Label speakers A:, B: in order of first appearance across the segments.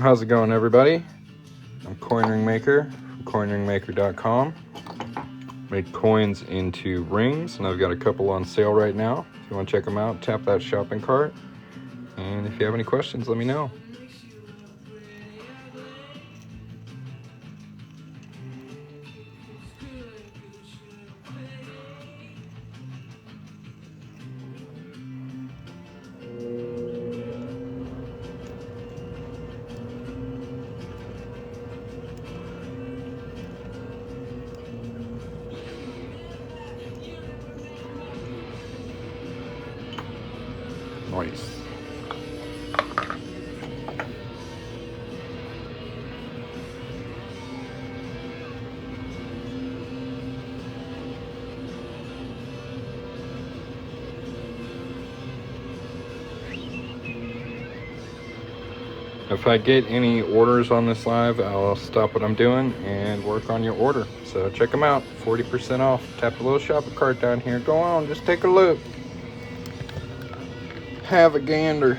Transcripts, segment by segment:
A: How's it going, everybody? I'm Coin Ring Maker from coinringmaker.com. Made coins into rings, and I've got a couple on sale right now. If you want to check them out, tap that shopping cart. And if you have any questions, let me know. Nice. If I get any orders on this live, I'll stop what I'm doing and work on your order. So check them out, 40% off. Tap the little shopping cart down here. Go on, just take a look. Have a gander.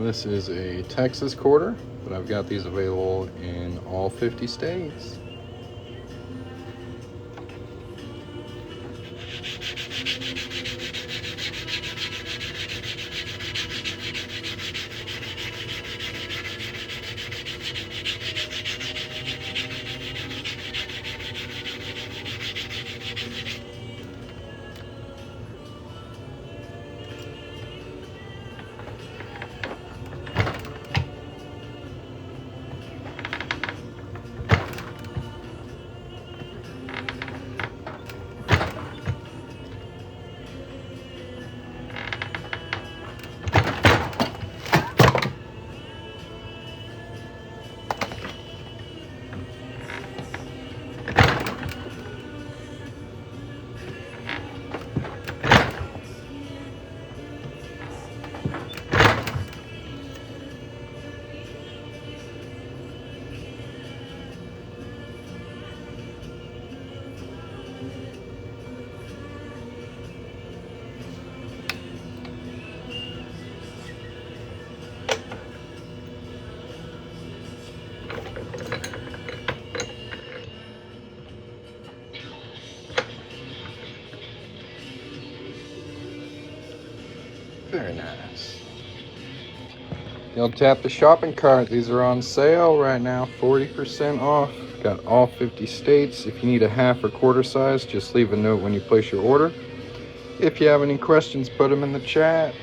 A: This is a Texas quarter, but I've got these available in all 50 states. Very nice. You'll tap the shopping cart. These are on sale right now, 40% off. Got all 50 states. If you need a half or quarter size, just leave a note when you place your order. If you have any questions, put them in the chat.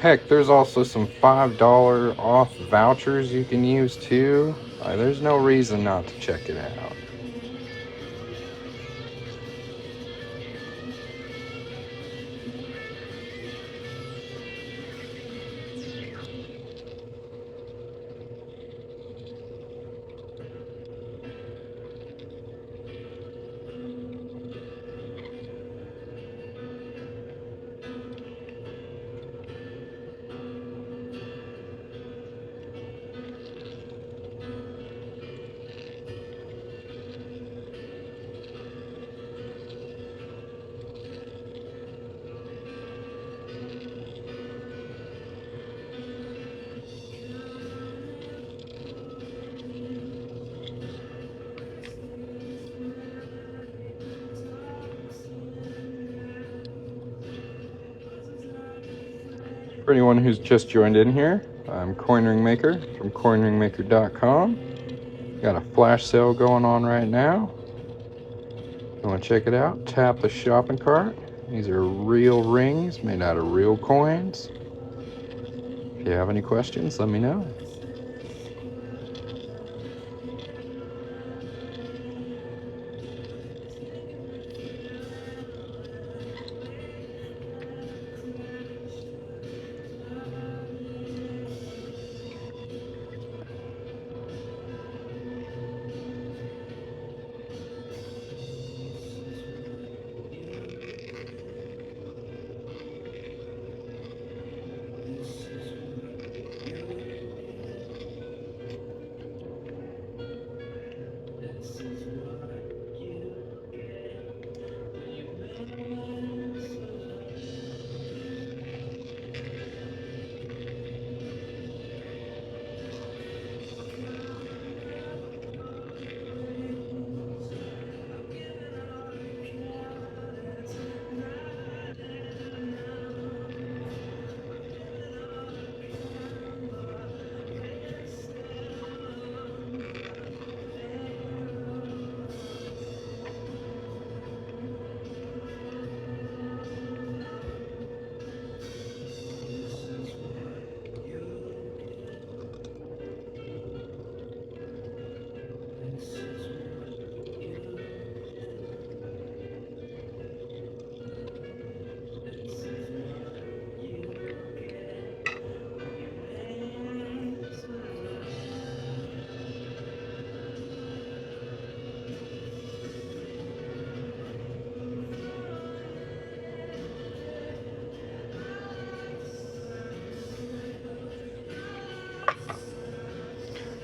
A: Heck, there's also some $5 off vouchers you can use too. There's no reason not to check it out. For anyone who's just joined in here, I'm Coin Ring Maker from coinringmaker.com. Got a flash sale going on right now. If you want to check it out, tap the shopping cart. These are real rings made out of real coins. If you have any questions, let me know.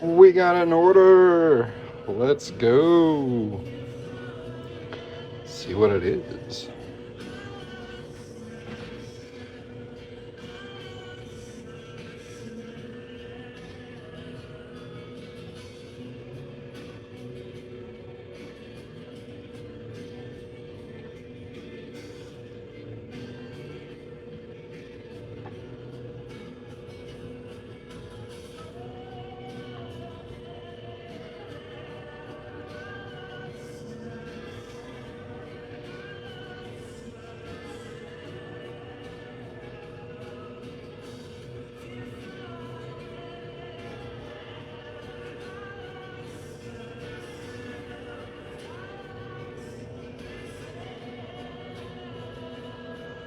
A: We got an order. Let's go. See what it is.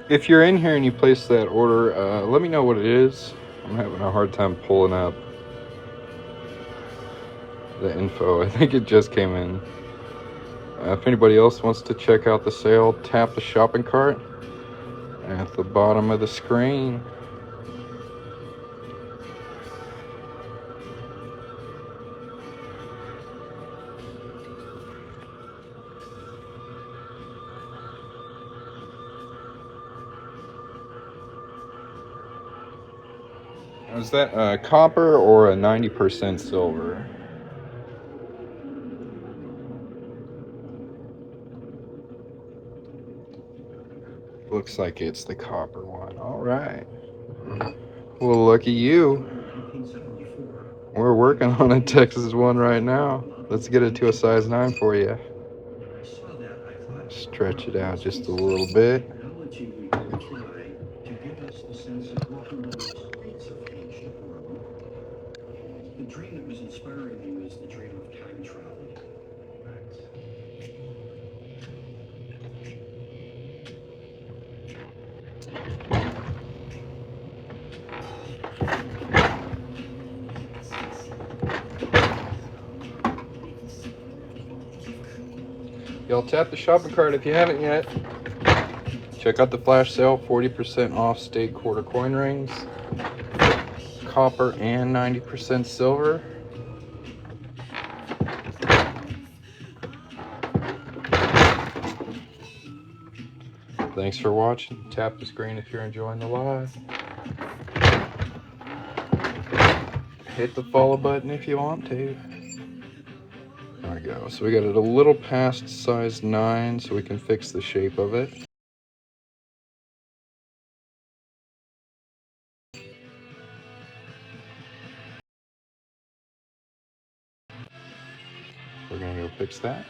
A: If you're in here and you place that order, let me know what it is. I'm having a hard time pulling up the info. I think it just came in. If anybody else wants to check out the sale, tap the shopping cart at the bottom of the screen. Is that copper or a 90% silver? Looks like it's the copper one. All right. Well, lucky you. We're working on a Texas one right now. Let's get it to a size 9 for you. Stretch it out just a little bit.
B: The dream that was inspiring me was the dream of time travel.
A: Y'all tap the shopping cart if you haven't yet. Check out the flash sale, 40% off state quarter coin rings, copper and 90% silver. Thanks for watching. Tap the screen if you're enjoying the live. Hit the follow button if you want to. There we go. So we got it a little past size 9, so we can fix the shape of it. fix that.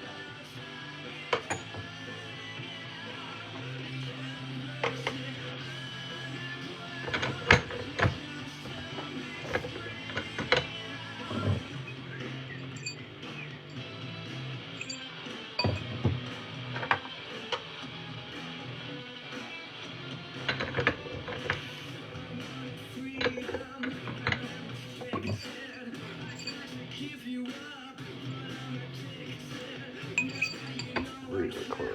A: Really close.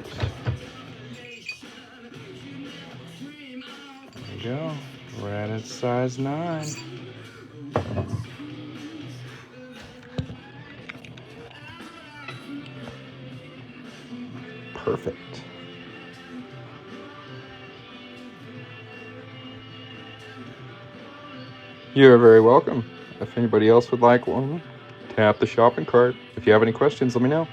A: There we go. We're at a size 9. Perfect. You're very welcome. If anybody else would like one, tap the shopping cart. If you have any questions, let me know.